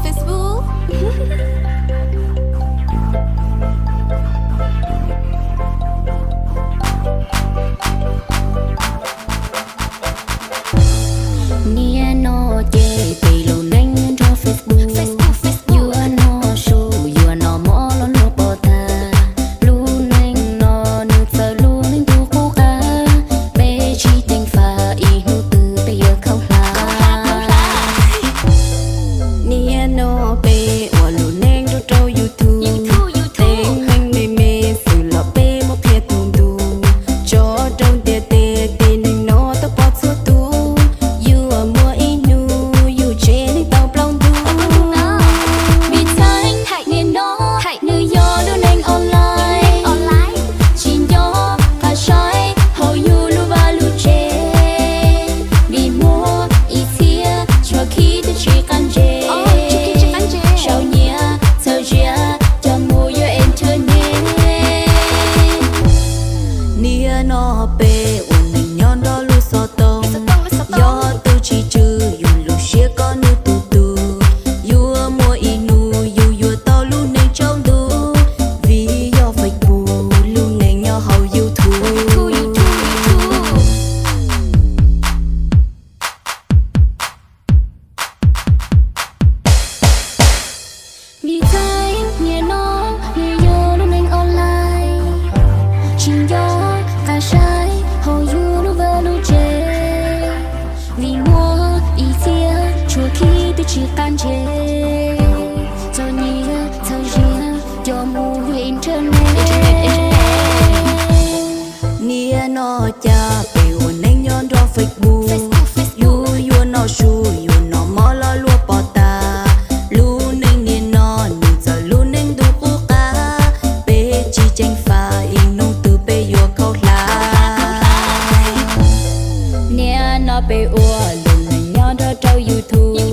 Facebook. Nia no che pe lo neng cho Facebook. You are no show, you are no more lo no pota. Lu neng no nu sa lu neng tu ku ka. Pe chi tình pha i nu từ pe giờ không la. Nia no pe wa lu neng cho trâu YouTube. Tên neng mê mê sự lo pe mo phe tung tu. Cho trong tia tia tia neng no to pot su tu. You are more inu, you training tao plong du. Vì thanh hãy nên nó, hãy nơi gió luôn anh online. Chỉ gió và soi, hầu you lu va lu che. Vì mua ý thia, cho khi tôi chỉ cần che. Sao nhia, sao chia, cho mua your internet. Nia no pe, uốn anh nhon đó lu so tông. Gió tu chỉ trừ, you lu xia con nu tu tu. You are more inu, you tao lu neng trong du. Vì do phải bù, lu neng nhỏ hầu YouTube. Vì thấy nghe nó, nghe yo lu neng online. Chỉ gió và sai, hầu you lu va lu che. Vì mua ý thia, chua khi tôi chỉ can che. Cho nhia, cho chia, cho mua internet. Nia no cha, pe uốn anh nhon cho Facebook. You no show, you no more lo lua pota. Lu neng nia no, nu giờ lu neng du ku ka. Pe chi chanh pha, in nung từ pe yo khâu la. Nia no pe ua, lu neng nhon cho trâu YouTube.